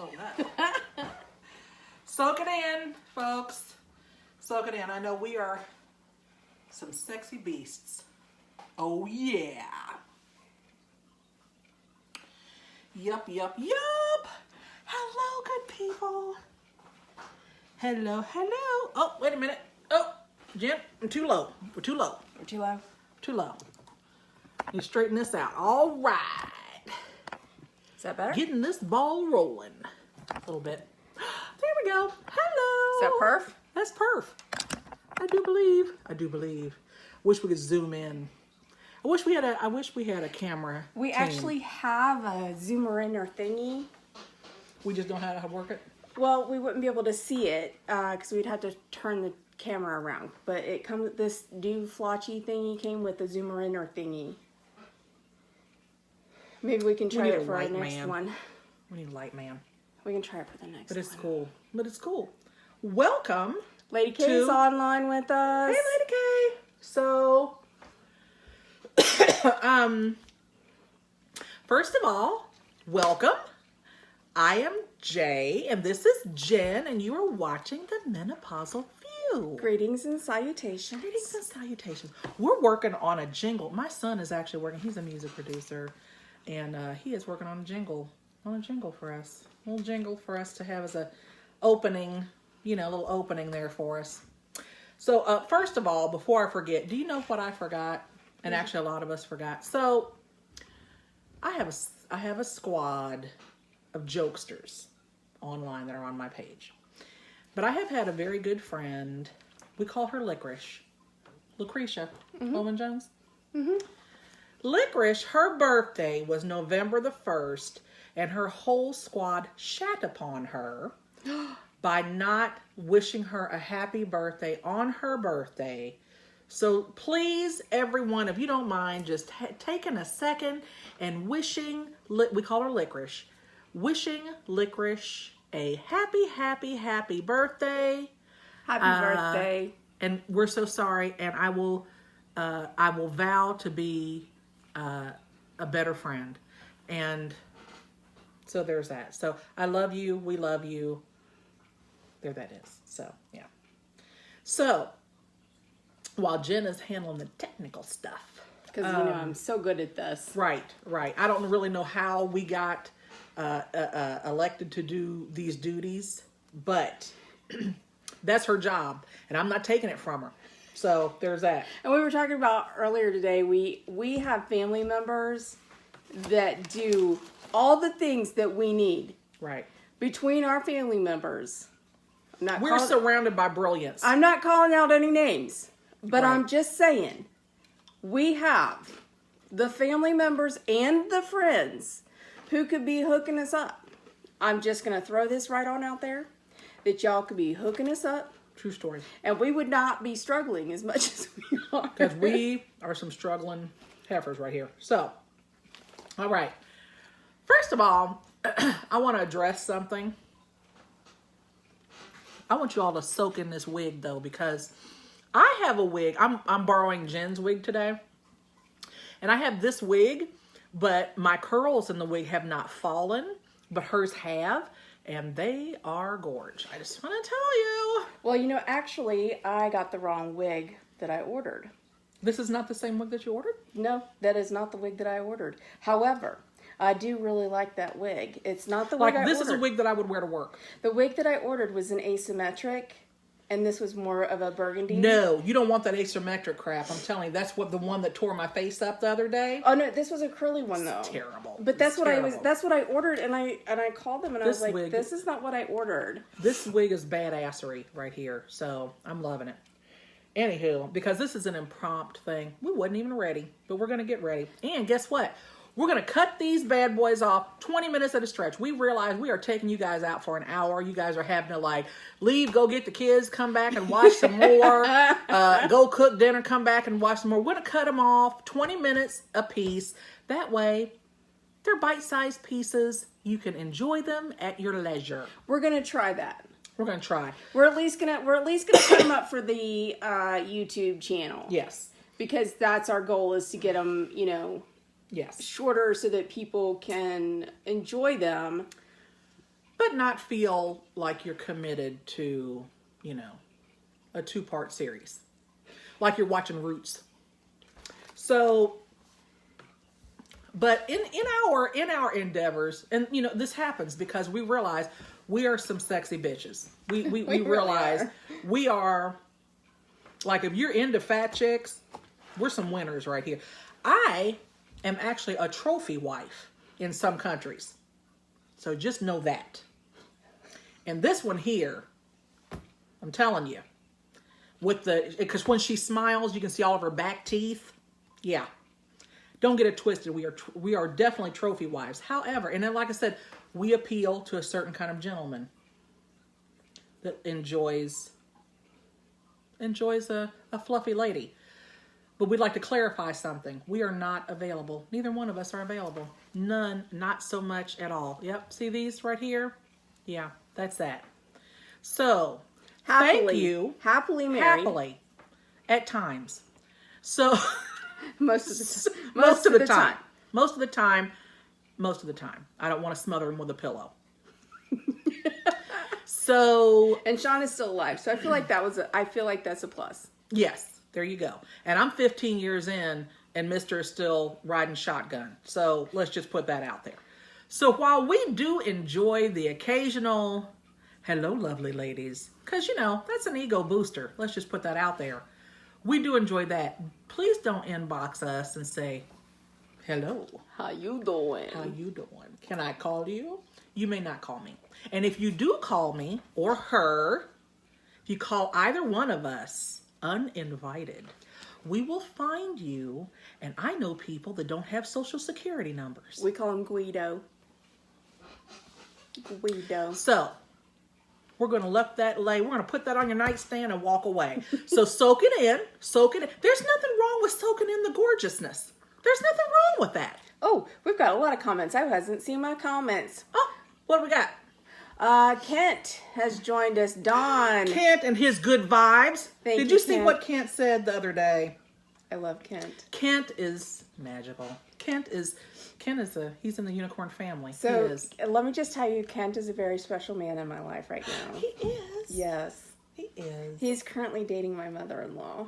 Oh, no. Soak it in, folks. Soak it in. I know we are some sexy beasts. Oh, yeah. Yup. Hello, good people. Hello. Oh, wait a minute. Oh, Jen, I'm too low. We're too low. We're too low. Too low. You straighten this out. All right. Is that better? Getting this ball rolling a little bit. There we go. Hello. Is that perf? That's perf. I do believe. Wish we could zoom in. I wish we had a camera. We team. actually have a zoomer in or thingy. We just don't know how to work it. Well, we wouldn't be able to see it because we'd have to turn the camera around. But it comes. This do flotchy thingy came with a zoomer in or thingy. Maybe we can try need it a for our light next man. one. We need light man. We can try it for the next But one. it's cool. Welcome. Lady K's online with us. Hey, Lady K. So, first of all, welcome. I am Jay, and this is Jen, and you are watching the Menopausal View. Greetings and salutations. Greetings and salutations. We're working on a jingle. My son is actually working. He's a music producer, and he is working on a jingle for us. A little jingle for us to have as a opening, a little opening there for us. So, first of all, before I forget, do you know what I forgot? And actually, a lot of us forgot. So, I have a squad of jokesters online that are on my page. But I have had a very good friend. We call her Licorice. Lucretia Bowman Jones. Licorice, her birthday was November the 1st, and her whole squad shat upon her by not wishing her a happy birthday on her birthday. So please, everyone, if you don't mind, just taking a second and wishing, we call her Licorice, wishing Licorice a happy birthday. Happy birthday. And we're so sorry, and I will vow to be a better friend. And so there's that. So I love you. We love you. There that is. So, yeah. So, while Jen is handling the technical stuff. Because, I'm so good at this. Right. I don't really know how we got elected to do these duties, but that's her job, and I'm not taking it from her. So, there's that. And we were talking about earlier today, we have family members that do all the things that we need. Right. Between our family members. We're surrounded by brilliance. I'm not calling out any names, but Right. I'm just saying, we have the family members and the friends who could be hooking us up. I'm just going to throw this right on out there, that y'all could be hooking us up. True story. And we would not be struggling as much as we are. Because we are some struggling heifers right here. So, all right. First of all, I want to address something. I want you all to soak in this wig, though, because I have a wig. I'm borrowing Jen's wig today. And I have this wig, but my curls in the wig have not fallen, but hers have. And they are gorge. I just want to tell you. Well, actually, I got the wrong wig that I ordered. This is not the same wig that you ordered? No, that is not the wig that I ordered. However, I do really like that wig. It's not the wig I ordered. This is a wig that I would wear to work. The wig that I ordered was an asymmetric, and this was more of a burgundy. No, you don't want that asymmetric crap. I'm telling you, that's the one that tore my face up the other day. Oh no, this was a curly one though. It's terrible. But that's what I ordered, and I called them and I was like, wig, this is not what I ordered. This wig is badassery right here, so I'm loving it. Anywho, because this is an impromptu thing, we wasn't even ready, but we're gonna get ready. And guess what? We're going to cut these bad boys off 20 minutes at a stretch. We realize we are taking you guys out for an hour. You guys are having to leave, go get the kids, come back and watch some more, go cook dinner, come back and watch some more. We're going to cut them off 20 minutes a piece. That way, they're bite-sized pieces. You can enjoy them at your leisure. We're going to try that. We're going to try. We're at least gonna put them up for the YouTube channel. Yes. Because that's our goal, is to get them, Yes. shorter so that people can enjoy them but not feel like you're committed to, a 2-part series, like you're watching Roots. So, but in our endeavors, and this happens because we realize we are some sexy bitches. We really realize are. we are, like, if you're into fat chicks, we're some winners right here. I am actually a trophy wife in some countries. So just know that. And this one here, I'm telling you, because when she smiles, you can see all of her back teeth. Yeah. Don't get it twisted. We are definitely trophy wives. However, and then like I said, we appeal to a certain kind of gentleman that enjoys a fluffy lady. But we'd like to clarify something. We are not available. Neither one of us are available. None, not so much at all. Yep, see these right here? Yeah, that's that. So, thank you. Happily married. Happily. At times. So, Most of the time. most of the time. Most of the time. I don't want to smother him with a pillow. So, And Sean is still alive, so I feel like that's a plus. yes, there you go. And I'm 15 years in, and Mr. is still riding shotgun. So let's just put that out there. So while we do enjoy the occasional, hello, lovely ladies, because, that's an ego booster. Let's just put that out there. We do enjoy that. Please don't inbox us and say, hello. How you doing? How you doing? Can I call you? You may not call me. And if you do call me or her, if you call either one of us uninvited, we will find you. And I know people that don't have social security numbers. We call him Guido. Guido. So we're going to let that lay. We're going to put that on your nightstand and walk away. So soak it in. Soak it in. There's nothing wrong with soaking in the gorgeousness. There's nothing wrong with that. Oh, we've got a lot of comments. I hasn't seen my comments. Oh, what do we got? Kent has joined us. Don. Kent and his good vibes. Thank Did you, you see Kent. what Kent said the other day? I love Kent. Kent is magical. He's in the unicorn family. So He is. let me just tell you, Kent is a very special man in my life right now. He is. Yes. He is. He's currently dating my mother-in-law.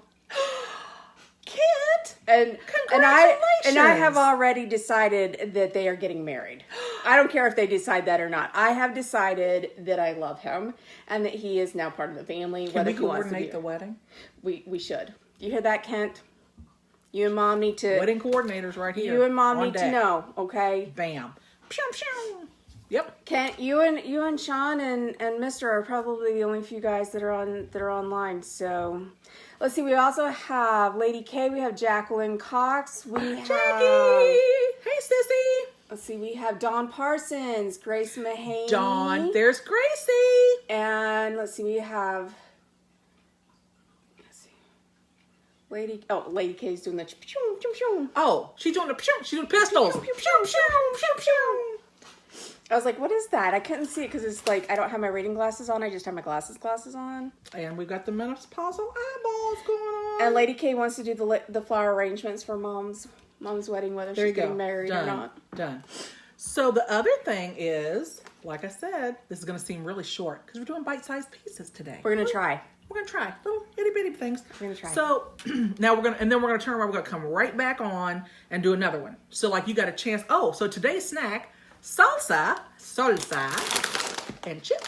Kent! And Congratulations! I have already decided that they are getting married. I don't care if they decide that or not. I have decided that I love him and that he is now part of the family. Can whether we he wants to coordinate be. the wedding? We should. You hear that, Kent? You and Mom need to. Wedding coordinators right here. You and Mom on need to deck. know, okay? Bam. Pew, pew. Yep. Kent, you and Sean and Mister are probably the only few guys that are online. So, let's see. We also have Lady K. We have Jacqueline Cox. We have Jackie! Hey, sissy! Let's see. We have Dawn Parsons, Grace Mahaney. Dawn. There's Gracie! And let's see. We have. Lady K's doing the pew, pew, pew. Oh, she's doing the pew. She's doing pistols. Pew, pew, pew, pew, pew. I was like, what is that? I couldn't see it because it's like I don't have my reading glasses on. I just have my glasses on. And we've got the menopausal eyeballs going on. And Lady K wants to do the flower arrangements for Mom's wedding, whether There she's you go. getting married Done. or not. Done. So the other thing is, like I said, this is going to seem really short because we're doing bite-sized pieces today. We're gonna try. We're gonna try little itty bitty things. We're gonna try. So now we're gonna turn around. We're gonna come right back on and do another one. So like you got a chance. Oh, so today's snack: salsa, and chips.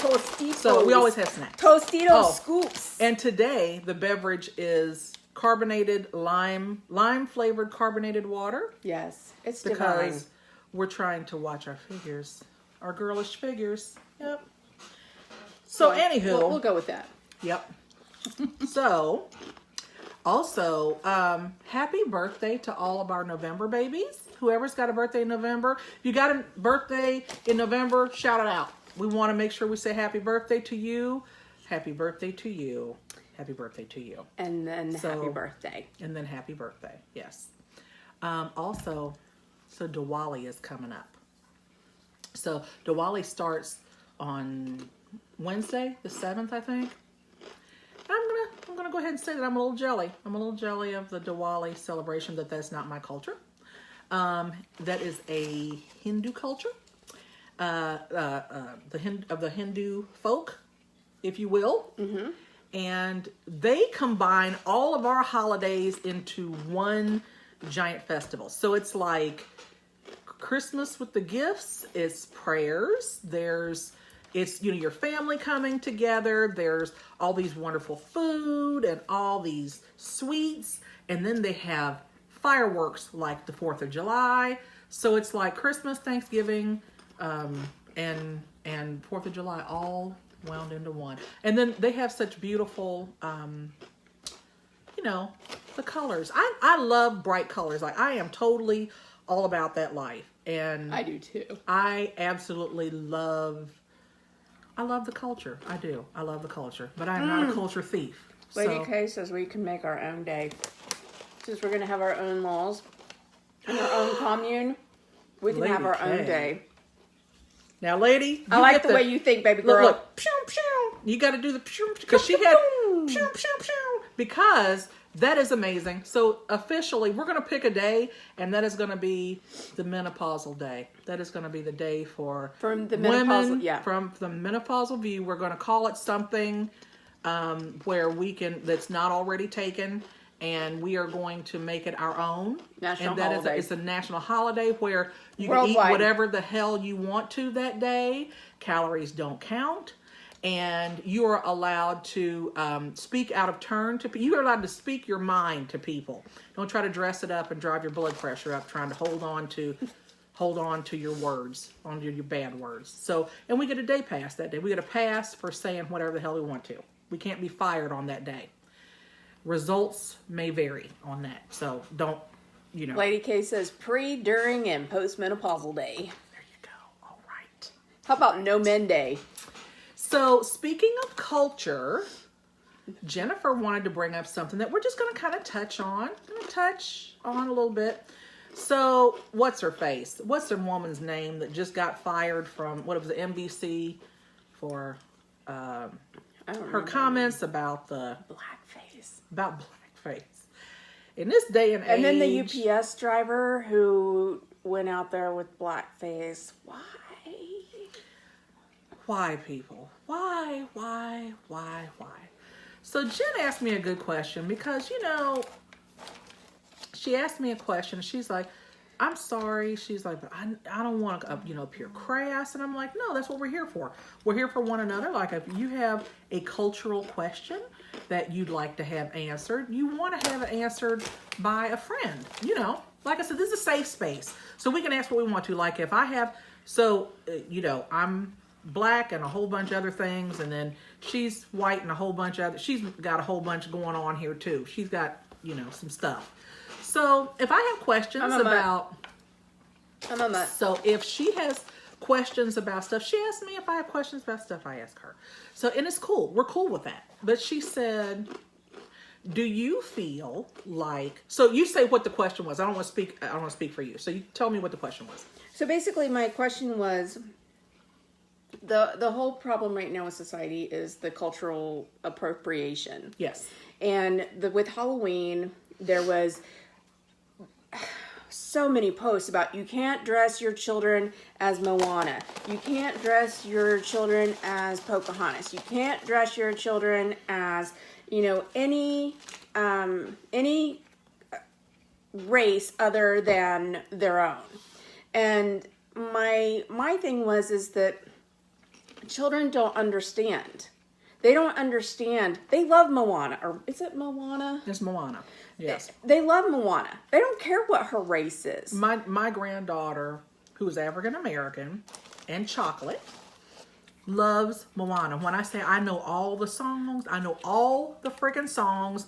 Tostitos. So we always have snacks. Tostitos Oh. scoops. And today the beverage is carbonated lime flavored carbonated water Yes, it's because divine. we're trying to watch our figures, our girlish figures. Yep. So anywho, we'll go with that. Yep. So, also, happy birthday to all of our November babies. Whoever's got a birthday in November. If you got a birthday in November, shout it out. We want to make sure we say happy birthday to you. Happy birthday to you. Happy birthday to you. And then happy birthday. And then happy birthday. Yes. Also, so Diwali is coming up. So Diwali starts on Wednesday, the 7th, I think. I'm gonna go ahead and say that I'm a little jelly. I'm a little jelly of the Diwali celebration. That's not my culture. That is a Hindu culture. of the Hindu folk, if you will. Mm-hmm. And they combine all of our holidays into one giant festival. So it's like Christmas with the gifts, it's prayers, it's your family coming together, there's all these wonderful food and all these sweets, and then they have fireworks like the 4th of July. So it's like Christmas, Thanksgiving, and 4th of July all wound into one. And then they have such beautiful, the colors. I love bright colors. Like, I am totally all about that life. And I do too. I absolutely love the culture. I do. I love the culture. But I'm not a culture thief. Lady K says we can make our own day. Since we're going to have our own laws and our own commune, we can Lady have our K. own day. Now, lady, I like the way you think, baby girl. Look, pew, pew. You got to do the pew, because she had pew, pew, pew, because that is amazing. So officially, we're going to pick a day, and that is going to be the menopausal day. That is going to be the day for From the women. menopausal, yeah. From the menopausal view, we're going to call it something where we can, that's not already taken, and we are going to make it our own. National and that holiday. it's a national holiday where you can Worldwide. eat whatever the hell you want to that day. Calories don't count. And you are allowed to speak out of turn to people. You are allowed to speak your mind to people. Don't try to dress it up and drive your blood pressure up trying to hold on to your words, on your bad words. So, and we get a day pass that day. We get a pass for saying whatever the hell we want to. We can't be fired on that day. Results may vary on that. So don't, Lady K says pre, during, and post-menopausal day. There you go. All right. How about no men day? So, speaking of culture, Jennifer wanted to bring up something that we're just going to kind of touch on. A little bit. So, what's her face? What's the woman's name that just got fired from, what was the NBC for her comments about blackface? In this day and age. And then the UPS driver who went out there with blackface. Why, people? Why? So Jen asked me a good question because, she asked me a question. She's like, I'm sorry. She's like, but I don't want to, appear crass. And I'm like, no, that's what we're here for. We're here for one another. Like, if you have a cultural question that you'd like to have answered, you want to have it answered by a friend. Like I said, this is a safe space. So we can ask what we want to. Like, if I have, I'm black and a whole bunch of other things, and then she's white and a whole bunch of other, she's got a whole bunch going on here too. She's got, some stuff. So if I have questions so if she has questions about stuff, she asks me. If I have questions about stuff, I ask her. So, and it's cool. We're cool with that. But she said, do you feel like, so you say what the question was. I don't want to speak for you. So you tell me what the question was. So basically my question was, the whole problem right now with society is the cultural appropriation. Yes. And with Halloween, there was so many posts about you can't dress your children as Moana. You can't dress your children as Pocahontas. You can't dress your children as, any race other than their own. And my thing is that children don't understand. They don't understand. They love Moana. Or is it Moana? It's Moana. Yes. They love Moana. They don't care what her race is. My granddaughter, who is African American and chocolate, loves Moana. When I say I know all the songs, I know all the freaking songs.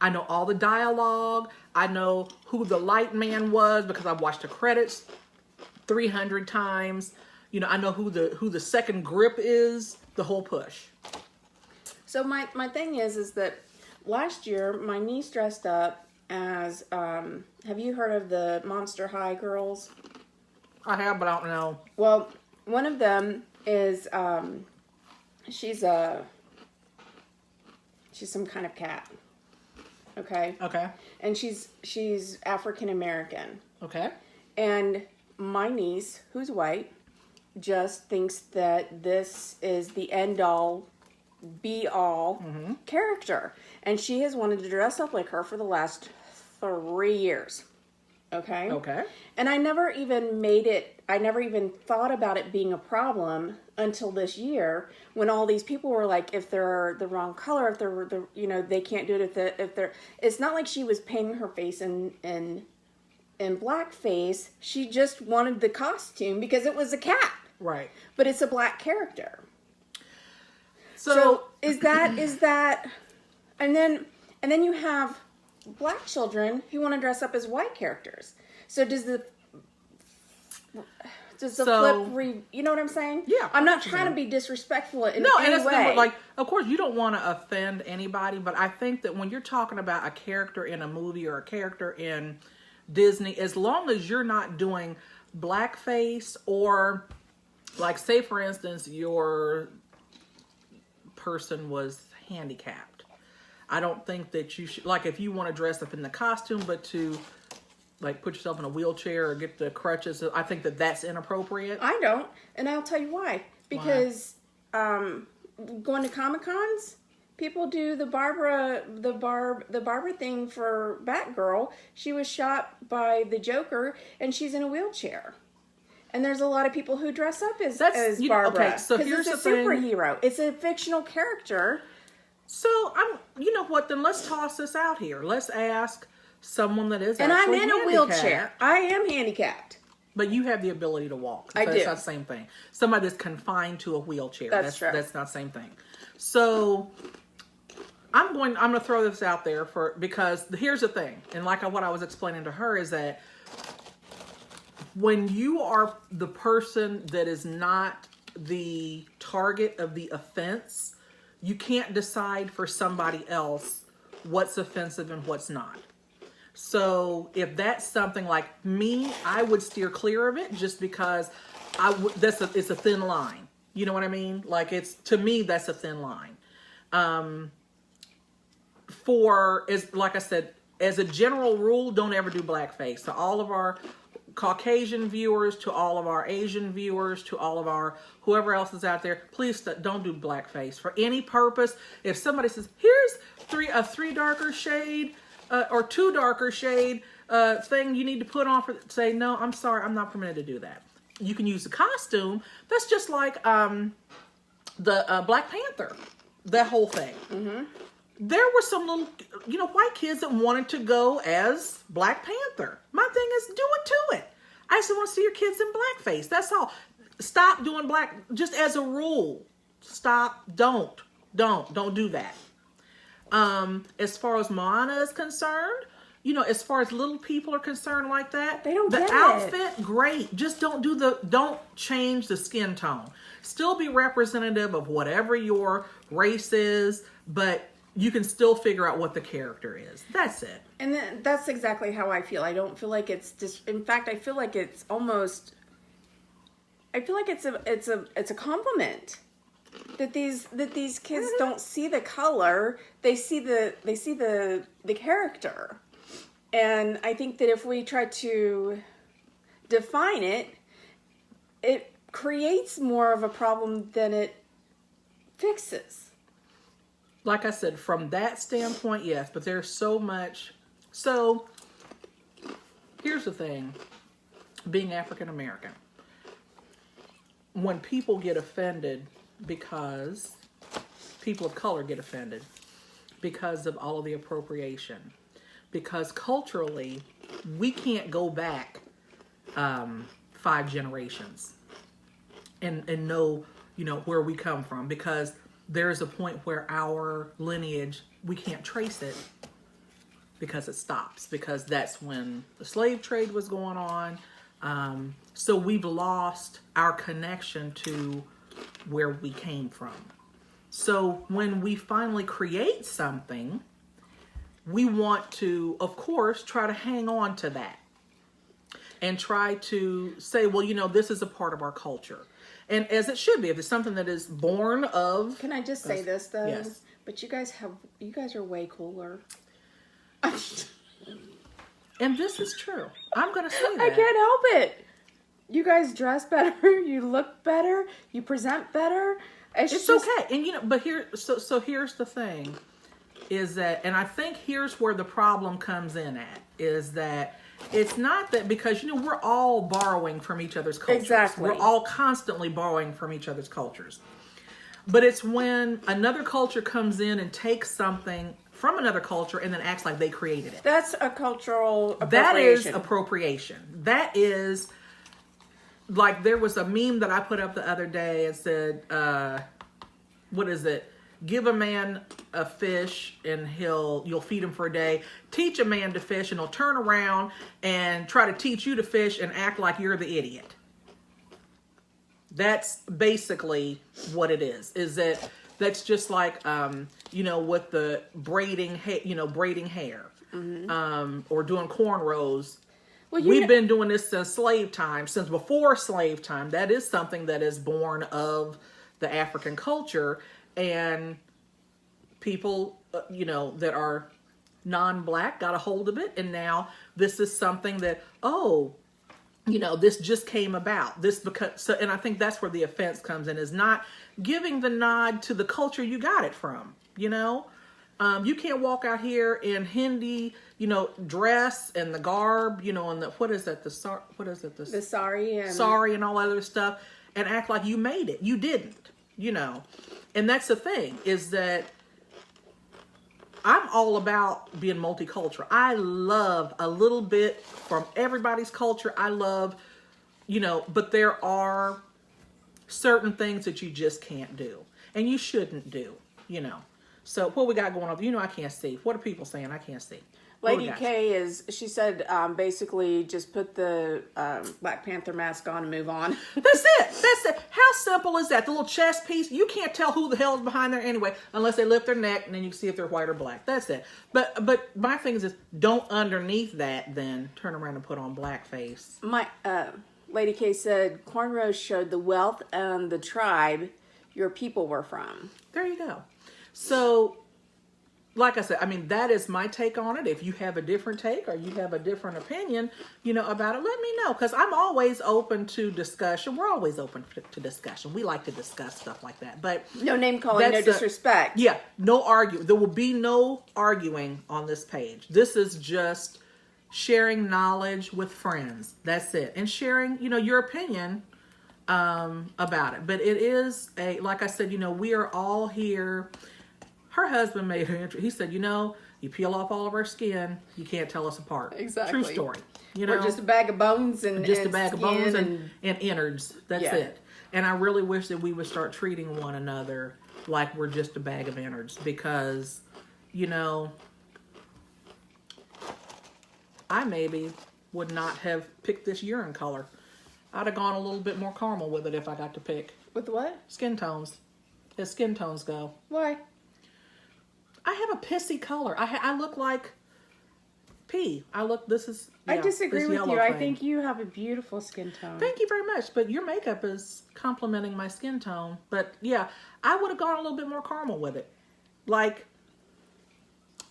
I know all the dialogue. I know who the light man was because I've watched the credits 300 times. I know who the second grip is, the whole push. So my thing is that last year my niece dressed up as, have you heard of the Monster High girls? I have, but I don't know. Well, one of them is, she's some kind of cat. Okay? Okay. And she's African American. Okay. And my niece, who's white, just thinks that this is the end all, be all character. And she has wanted to dress up like her for the last 3 years. Okay? Okay. And I never even thought about it being a problem until this year when all these people were like, if they're the wrong color, if they're, they can't do it if they're, it's not like she was painting her face in blackface. She just wanted the costume because it was a cat. Right. But it's a black character. So, So is that, and then you have black children who want to dress up as white characters. So does the flip, you know what I'm saying? Yeah, I'm not trying to be disrespectful in no, any and it's way. never, like, of course, you don't want to offend anybody, but I think that when you're talking about a character in a movie or a character in Disney, as long as you're not doing blackface or, like, say for instance, your person was handicapped, I don't think that you should, like, if you want to dress up in the costume, but to, like, put yourself in a wheelchair or get the crutches, I think that that's inappropriate. I don't, and I'll tell you why. Because going to Comic-Cons, people do the Barbara thing for Batgirl. She was shot by the Joker, and she's in a wheelchair. And there's a lot of people who dress up as Barbara. Okay, so here's it's the a thing. superhero. It's a fictional character. So you know what? Then let's toss this out here. Let's ask someone that is And I'm actually in a handicapped, wheelchair. I am handicapped. but you have the ability to walk. I do. That's not the same thing. Somebody that's confined to a wheelchair. That's true. That's not the same thing. So I'm going to throw this out there because here's the thing, and like what I was explaining to her is that when you are the person that is not the target of the offense, you can't decide for somebody else what's offensive and what's not. So if that's something like me, I would steer clear of it just because it's a thin line. You know what I mean? Like to me, that's a thin line. Like I said, as a general rule, don't ever do blackface. To all of our Caucasian viewers, to all of our Asian viewers, to all of our whoever else is out there, please don't do blackface for any purpose. If somebody says, here's three darker shade or 2 darker shade thing you need to put on, say, no, I'm sorry, I'm not permitted to do that. You can use the costume. That's just like the Black Panther, that whole thing. Mm-hmm. There were some little, white kids that wanted to go as Black Panther. My thing is, do it to it. I just want to see your kids in blackface. That's all. Stop doing black, just as a rule. Stop. Don't do that. As far as Moana is concerned, as far as little people are concerned like that, they don't the get outfit, it. Great. Just don't change the skin tone. Still be representative of whatever your race is, but you can still figure out what the character is. That's it. And that's exactly how I feel. I don't feel like it's just. In fact, I feel like it's almost. I feel like it's a compliment that these kids don't see the color. They see the character, and I think that if we try to define it, it creates more of a problem than it fixes. Like I said, from that standpoint, yes, but there's so much. So, here's the thing. Being African American, when people get offended because people of color get offended because of all of the appropriation, because culturally, we can't go back 5 generations and know, where we come from, because there's a point where our lineage, we can't trace it because it stops, because that's when the slave trade was going on. So we've lost our connection to where we came from. So when we finally create something, we want to, of course, try to hang on to that and try to say, well, this is a part of our culture. And as it should be, if it's something that is born of... Can I just say this, though? Yes. But you guys are way cooler. And this is true. I'm going to say that. I can't help it. You guys dress better. You look better. You present better. It's just, okay. And but so here's the thing, is that, and I think here's where the problem comes in at, is that it's not that, because we're all borrowing from each other's cultures. Exactly. We're all constantly borrowing from each other's cultures. But it's when another culture comes in and takes something from another culture and then acts like they created it. That's a cultural appropriation. That is appropriation. That is, like, there was a meme that I put up the other day and said, what is it? Give a man a fish and you'll feed him for a day. Teach a man to fish and he'll turn around and try to teach you to fish and act like you're the idiot. That's basically what it is. That's just like, with the braiding hair, or doing cornrows. Well, We've been doing this since slave time, since before slave time. That is something that is born of the African culture, and people, that are non-black got a hold of it, and now this is something that, this just came about. And I think that's where the offense comes in, is not giving the nod to the culture you got it from. You can't walk out here in Hindi, dress and the garb, and the, what is it? The sari and all other stuff, and act like you made it. You didn't, And that's the thing, is that I'm all about being multicultural. I love a little bit from everybody's culture. I love, but there are certain things that you just can't do, and you shouldn't do, So what we got going on? I can't see. What are people saying? I can't see. Lady K she said, basically just put the Black Panther mask on and move on. That's it. How simple is that? The little chest piece, you can't tell who the hell is behind there anyway, unless they lift their neck and then you can see if they're white or black. That's it. But my thing is, don't underneath that then turn around and put on blackface. My Lady K said, cornrows showed the wealth and the tribe your people were from. There you go. So, like I said, that is my take on it. If you have a different take or you have a different opinion, about it, let me know. Because I'm always open to discussion. We're always open to discussion. We like to discuss stuff like that. But no name calling, no disrespect. No argue. There will be no arguing on this page. This is just sharing knowledge with friends. That's it. And sharing, your opinion about it. But it is like I said, we are all here. Her husband made her entry. He said, you peel off all of our skin, you can't tell us apart. Exactly. True story. We're just a bag of bones and just a bag of bones and innards. That's Yeah. it. And I really wish that we would start treating one another like we're just a bag of innards, because, I maybe would not have picked this urine color. I'd have gone a little bit more caramel with it if I got to pick. With what? Skin tones. As skin tones go. Why? I have a pissy color. I look like pee. I disagree with you. I think you have a beautiful skin tone. Thank you very much. But your makeup is complementing my skin tone. But yeah, I would have gone a little bit more caramel with it. Like,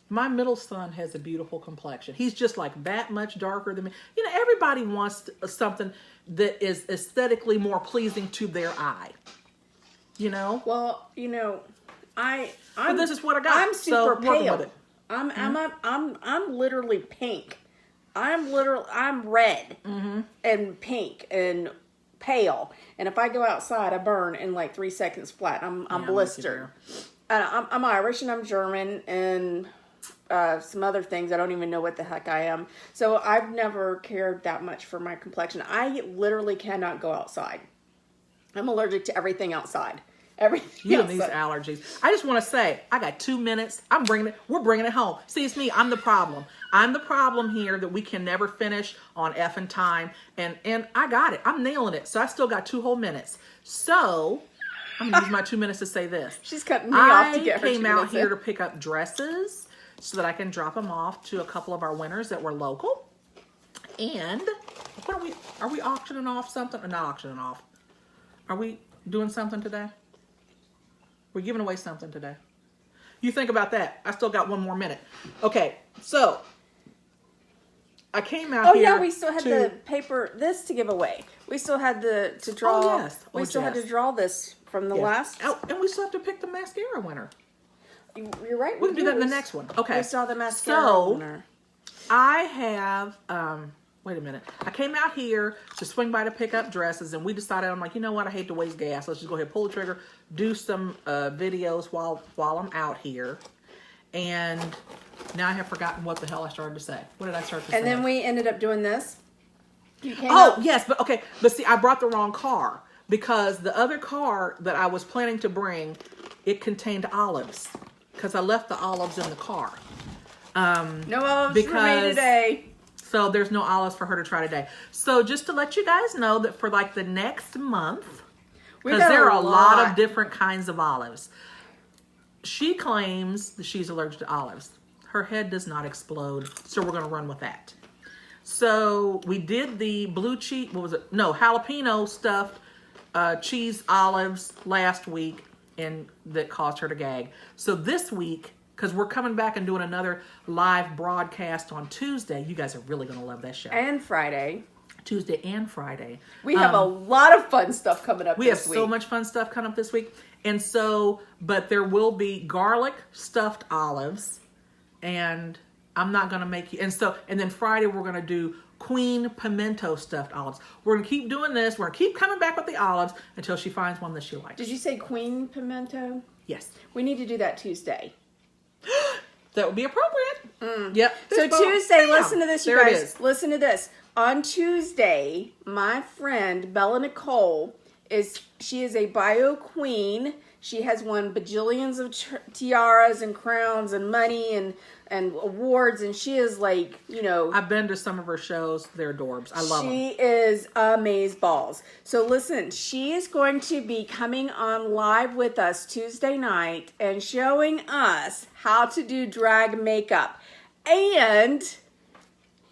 my middle son has a beautiful complexion. He's just like that much darker than me. Everybody wants something that is aesthetically more pleasing to their eye. Well, but this is what I got. I'm super pale. With it. I'm literally pink. I'm red and pink and pale. And if I go outside, I burn in like 3 seconds flat. I'm blistered. I'm Irish and I'm German and some other things. I don't even know what the heck I am. So I've never cared that much for my complexion. I literally cannot go outside. I'm allergic to everything outside. Everything. You and these allergies. I just want to say, I got 2 minutes. We're bringing it home. See, it's me. I'm the problem. I'm the problem here that we can never finish on effing time. And I got it. I'm nailing it. So I still got 2 whole minutes. So I'm going to use my 2 minutes to say this. She's cutting me off to get her I came out here to pick up dresses so that I can drop them off to a couple of our winners that were local. And are we auctioning off something? Or not auctioning off. Are we doing something today? We're giving away something today. You think about that. I still got 1 more minute. Okay, so I came out here. Oh yeah, we still had the paper this to give away. We still had to draw. Oh, yes. We still had to draw this from the last. Oh, and we still have to pick the mascara winner. You're right. We can do that in the next one. Okay. We saw the mascara winner. I have. Wait a minute. I came out here to swing by to pick up dresses, and we decided, I'm like, you know what? I hate to waste gas. Let's just go ahead, pull the trigger, do some videos while I'm out here. And now I have forgotten what the hell I started to say. What did I start to say? And then we ended up doing this. Yes, but okay. But see, I brought the wrong car because the other car that I was planning to bring, it contained olives because I left the olives in the car. No olives for me today. So there's no olives for her to try today. So just to let you guys know that for like the next month, because there are a lot of different kinds of olives. She claims that she's allergic to olives. Her head does not explode, so we're going to run with that. So we did the blue cheese, jalapeno stuffed cheese olives last week, and that caused her to gag. So this week, because we're coming back and doing another live broadcast on Tuesday. You guys are really going to love that show. And Friday. Tuesday and Friday. We have a lot of fun stuff coming up this week. We have so much fun stuff coming up this week. And so, but there will be garlic stuffed olives. And I'm not going to make you. And then Friday we're going to do queen pimento stuffed olives. We're going to keep doing this. We're going to keep coming back with the olives until she finds one that she likes. Did you say queen pimento? Yes. We need to do that Tuesday. That would be appropriate. Yep. So Tuesday, listen to this, you guys. There it is. Listen to this. On Tuesday, my friend Bella Nicole she is a bio queen. She has won bajillions of tiaras and crowns and money and awards, and she is like, I've been to some of her shows. They're adorbs. I love them. She is amazeballs. So listen, she is going to be coming on live with us Tuesday night and showing us how to do drag makeup. And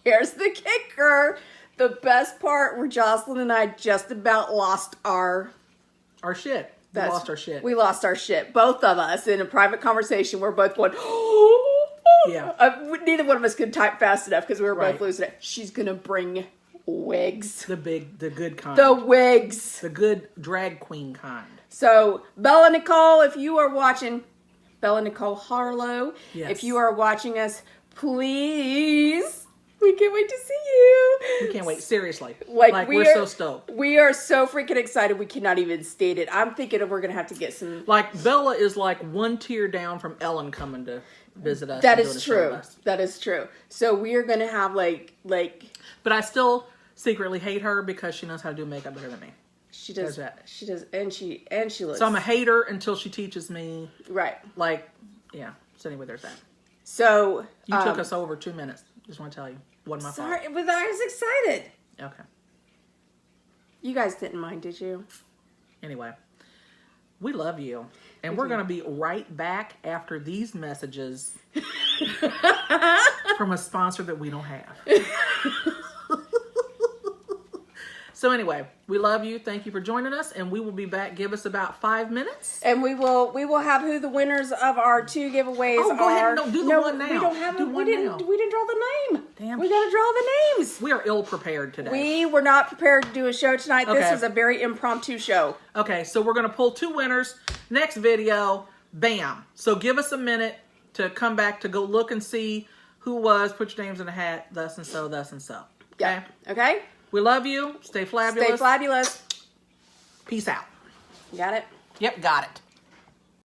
here's the kicker. The best part where Jocelyn and I just about lost our shit. We lost our shit. We lost our shit. Both of us in a private conversation. We're both going, yeah. Neither one of us could type fast enough because we were both losing it. She's going to bring wigs. The good kind. The wigs. The good drag queen kind. So, Bella Nicole, if you are watching, Bella Nicole Harlow, if you are watching us, please, we can't wait to see you. We can't wait. Seriously. Like we're so stoked. We are so freaking excited. We cannot even state it. I'm thinking we're going to have to get some. Like, Bella is like one tier down from Ellen coming to visit us. That is true. That is true. So we are going to have like. But I still secretly hate her because she knows how to do makeup better than me. She does that. She does, and she looks. So I'm a hater until she teaches me. Right. Like, yeah. So anyway, there's that. So you took us over 2 minutes. Just want to tell you, wasn't my fault. Sorry, but I was excited. Okay. You guys didn't mind, did you? Anyway, we love you. And we're going to be right back after these messages from a sponsor that we don't have. So anyway, we love you. Thank you for joining us, and we will be back. Give us about 5 minutes, and we will have who the winners of our 2 giveaways are. Go ahead and do the one now. We don't have we didn't draw the name. Damn. We got to draw the names. We are ill prepared today. We were not prepared to do a show tonight. Okay. This is a very impromptu show. Okay, so we're gonna pull 2 winners. Next video, bam. So give us a minute to come back to go look and see who was. Put your names in the hat. Thus and so. Thus and so. Okay. Yeah. Okay. We love you. Stay flabulous. Stay flabulous. Peace out. Got it? Yep, got it.